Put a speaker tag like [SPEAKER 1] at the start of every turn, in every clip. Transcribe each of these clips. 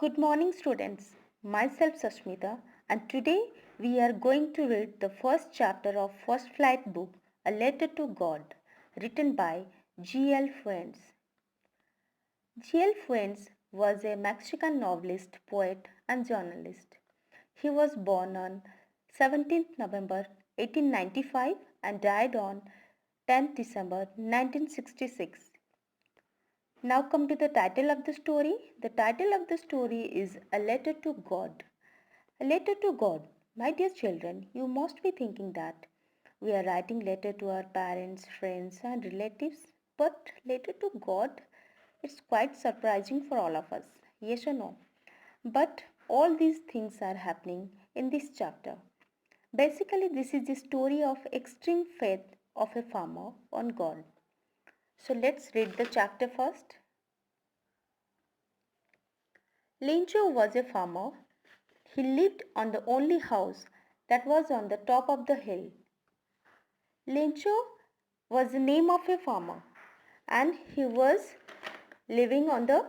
[SPEAKER 1] Good morning, students. Myself Sashmita, and today we are going to read the first chapter of First Flight book, A Letter to God, written by G.L. Fuentes. G.L. Fuentes was a Mexican novelist, poet, and journalist. He was born on 17th November 1895 and died on 10th December 1966. Now come to the title of the story. The title of the story is A Letter to God. A letter to God. My dear children, you must be thinking that we are writing letter to our parents, friends and relatives, but letter to God, it's quite surprising for all of us. Yes or no? But all these things are happening in this chapter. Basically, this is the story of extreme faith of a farmer on God. So let's read the chapter first. Lencho was a farmer. He lived on the only house that was on the top of the hill. Lencho was the name of a farmer and he was living on the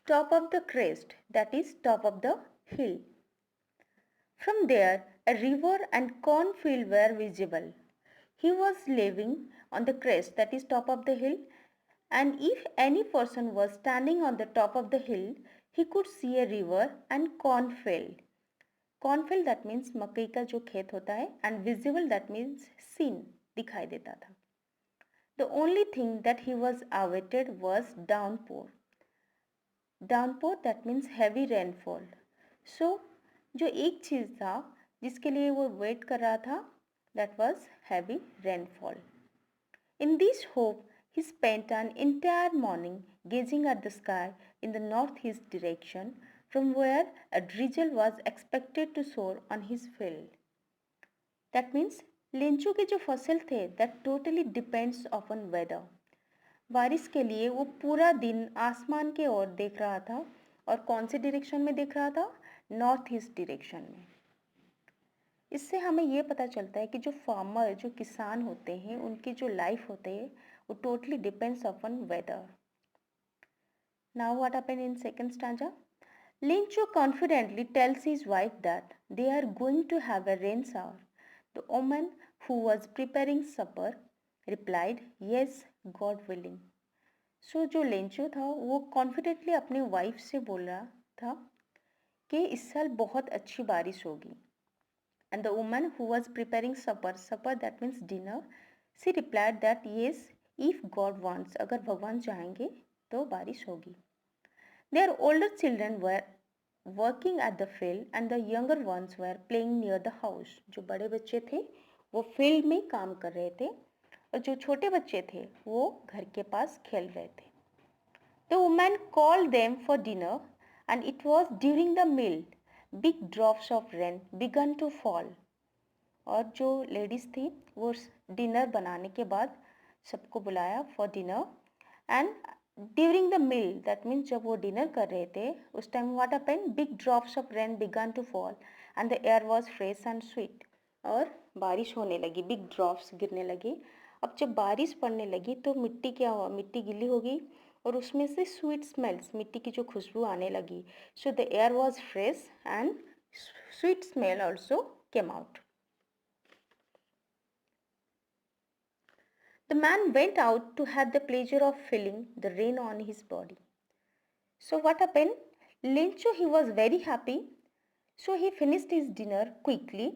[SPEAKER 1] top of the crest, that is top of the hill. From there a river and cornfield were visible. He was living on the crest, that is top of the hill, and if any person was standing on the top of the hill, he could see a river and cornfield. Cornfield that means मकई का जो खेत होता है and visible that means scene दिखाई देता था. The only thing that he was awaited was downpour. Downpour that means heavy rainfall. So जो एक चीज़ था जिसके लिए वो वेट कर रहा था that was heavy rainfall. In this hope, he spent an entire morning gazing at the sky in the northeast direction from where a drizzle was expected to soar on his field. That means लेंचू के जो फसल थे that totally depends upon weather. बारिश के लिए वो पूरा दिन आसमान के ओर देख रहा था और कौन से डायरेक्शन में देख रहा था? नॉर्थ ईस्ट डायरेक्शन में. इससे हमें ये पता चलता है कि जो फार्मर जो किसान होते हैं उनकी जो लाइफ होते हैं वो totally depends upon weather. Now what happened in second stanza. Lincho confidently tells his wife that they are going to have a rain shower. The woman who was preparing supper replied, "Yes, God willing." So जो Lencho था वो confidently अपने wife से बोल रहा था कि इस साल बहुत अच्छी बारिश होगी. And the woman who was preparing supper that means dinner, she replied that yes, if God wants, अगर भगवान चाहेंगे तो बारिश होगी. Their older children were working at the field and the younger ones were playing near the house. जो बड़े बच्चे थे वो फील्ड में काम कर रहे थे और जो छोटे बच्चे थे वो घर के पास खेल रहे थे. The woman called them for dinner and it was during the meal big drops of rain began to fall. और जो लेडीज़ थी वो डिनर बनाने के बाद सबको बुलाया for dinner and during the meal that means जब वो डिनर कर रहे थे उस time what happened big drops of rain began to fall and the air was fresh and sweet. और बारिश होने लगी, बिग ड्रॉप्स गिरने लगे. अब जब बारिश पड़ने लगी तो मिट्टी क्या हुआ, मिट्टी गीली हो गई और उसमें से स्वीट स्मेल्स, मिट्टी की जो खुशबू आने लगी. So the air was fresh and sweet smell also came out. The man went out to have the pleasure of feeling the rain on his body. So what happened? Lencho, he was very happy. So he finished his dinner quickly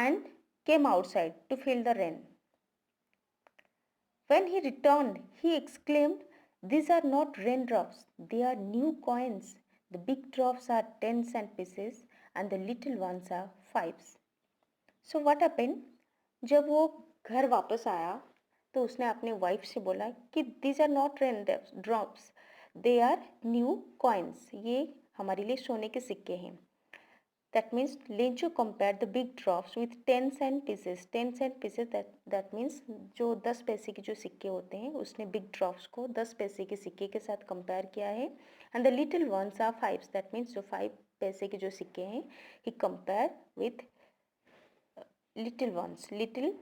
[SPEAKER 1] and came outside to feel the rain. When he returned, he exclaimed, "These are not raindrops, they are new coins. The big drops are 10-cent pieces and the little ones are fives." So what happened? जब वो घर वापस आया तो उसने अपने wife से बोला कि these are not rain drops, they are new coins. ये हमारे लिए सोने के सिक्के हैं. That means Lencho compare the big drops with 10-cent pieces. 10-cent pieces that means जो 10 पैसे के जो सिक्के होते हैं उसने बिग ड्रॉप्स को 10 पैसे के सिक्के के साथ कंपेयर किया है. And the little ones are fives. That means जो 5 पैसे के जो सिक्के हैं he compare with little ones, little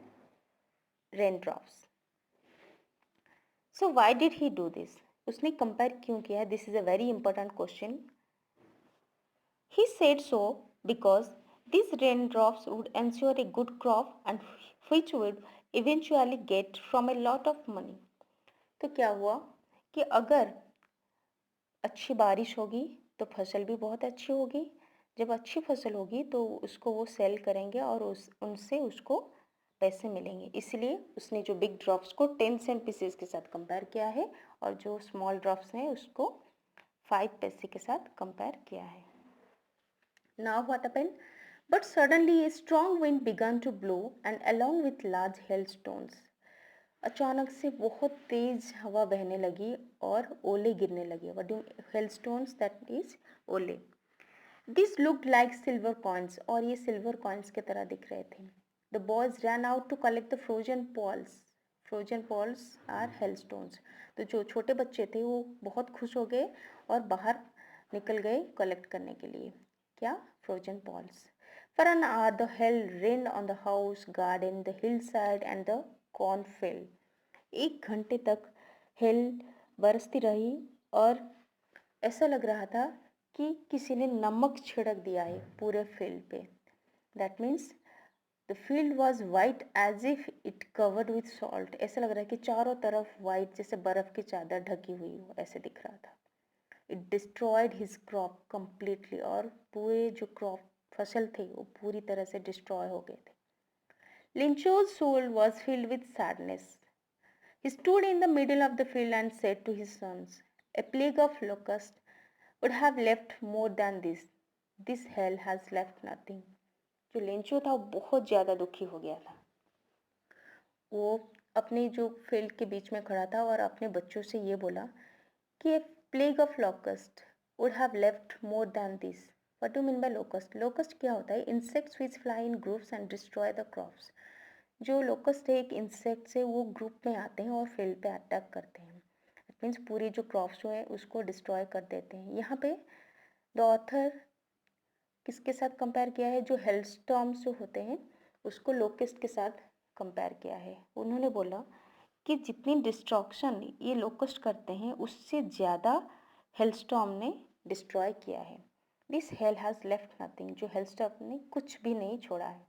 [SPEAKER 1] raindrops. So why did he do this? उसने कंपेयर क्यों किया? This is a very important question. He said so because these raindrops would ensure a good crop and which would eventually get from a lot of money. तो क्या हुआ कि अगर अच्छी बारिश होगी तो फसल भी बहुत अच्छी होगी। जब अच्छी फसल होगी तो उसको वो सेल करेंगे और उनसे उसको पैसे मिलेंगे। इसलिए उसने जो बिग ड्रॉप्स को 10 सेंट पीसेस के साथ कंपेयर किया है और जो स्मॉल ड्रॉप्स हैं उसको 5 पैसे के साथ कंपेयर किया है। Now what happened? But suddenly a strong wind began to blow and along with large hailstones. अचानक से बहुत तेज हवा बहने लगी और ओले गिरने लगे। What do hailstones? That is ओले। These looked like silver coins और ये silver coins की तरह दिख रहे थे। The boys ran out to collect the frozen balls. Frozen balls are hailstones. तो जो छोटे बच्चे थे वो बहुत खुश हो गए और बाहर निकल गए कलेक्ट करने के लिए। क्या? Frozen balls. For an hour the hail rained on the house, garden, the hillside and the cornfield. 1 घंटे तक हेल बरसती रही और ऐसा लग रहा था कि किसी ने नमक छिड़क दिया है पूरे फील्ड पे। That means the field was white as if it covered with salt. ऐसा लग रहा है कि चारों तरफ वाइट जैसे बर्फ की चादर ढकी हुई हो, ऐसे दिख रहा था। It destroyed his crop completely और पूरे जो क्रॉप फसल थे वो पूरी तरह से डिस्ट्रॉय हो गए थे। Lencho's soul was filled with sadness. He stood in the middle of the field and said to his sons, A plague of locusts would have left more than this. This hell has left nothing. जो Lencho था वो बहुत ज़्यादा दुखी हो गया था। वो अपने जो फील्ड के बीच में खड़ा था और अपने बच्चों से ये बोला कि plague of locust would have left more than this. What do mean by locust? Locust क्या होता है? Insects which fly in groups and destroy the crops. जो लोकस्ट है एक इंसेक्ट से वो ग्रुप में आते हैं और फील्ड पे अटैक करते हैं। इट मीन्स पूरी जो क्रॉप्स जो है उसको डिस्ट्रॉय कर देते हैं। यहाँ पे द ऑथर किसके साथ कंपेयर किया है? जो हेलस्टॉर्म्स जो होते हैं उसको लोकस्ट के साथ कंपेयर किया है। उन्होंने बोला कि जितनी डिस्ट्रॉक्शन ये लोकस्ट करते हैं उससे ज़्यादा हेलस्टॉर्म ने डिस्ट्रॉय किया है। This hello has left nothing. जो हेलस्टॉर्म ने कुछ भी नहीं छोड़ा है।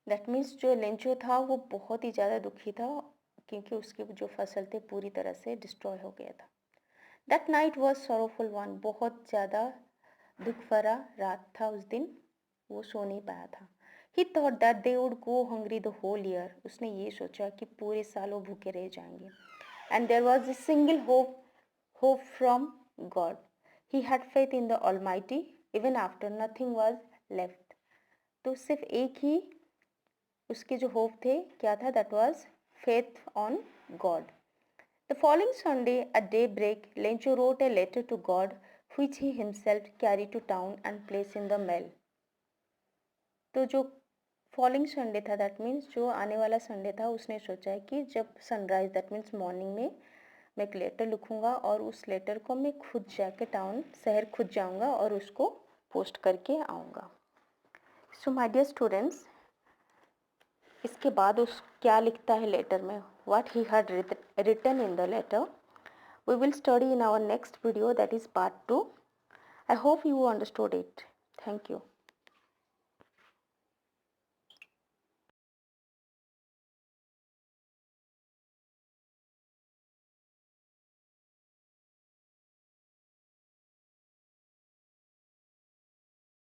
[SPEAKER 1] दैट मीन्स जो लेंचो था वो बहुत ही ज़्यादा दुखी था क्योंकि उसके जो फसल थे पूरी तरह से डिस्ट्रॉय हो गया था। That night was sorrowful one. बहुत ज़्यादा दुख भरा रात था उस दिन, वो सो नहीं पाया था। He thought that they would go hungry the whole year. उसने ये सोचा कि पूरे साल वो भूखे रह जाएंगे। And there was a single hope from God. He had faith in the Almighty even after nothing was left. तो सिर्फ एक ही उसके जो होप थे क्या था? That was faith on God. The following Sunday at day break Lencho wrote a letter to God which he himself carried to town and placed in the mail. तो जो फॉलोइंग संडे था that means जो आने वाला Sunday था उसने सोचा है कि जब सनराइज दैट मीन्स मॉर्निंग में मैं एक लेटर लिखूंगा और उस लेटर को मैं खुद जाके टाउन शहर खुद जाऊंगा और उसको पोस्ट करके आऊँगा। सो माय डियर स्टूडेंट्स, इसके बाद उस क्या लिखता है लेटर में, what he had written in the letter, we will study in our next video, that is part 2. I hope you understood it. Thank you.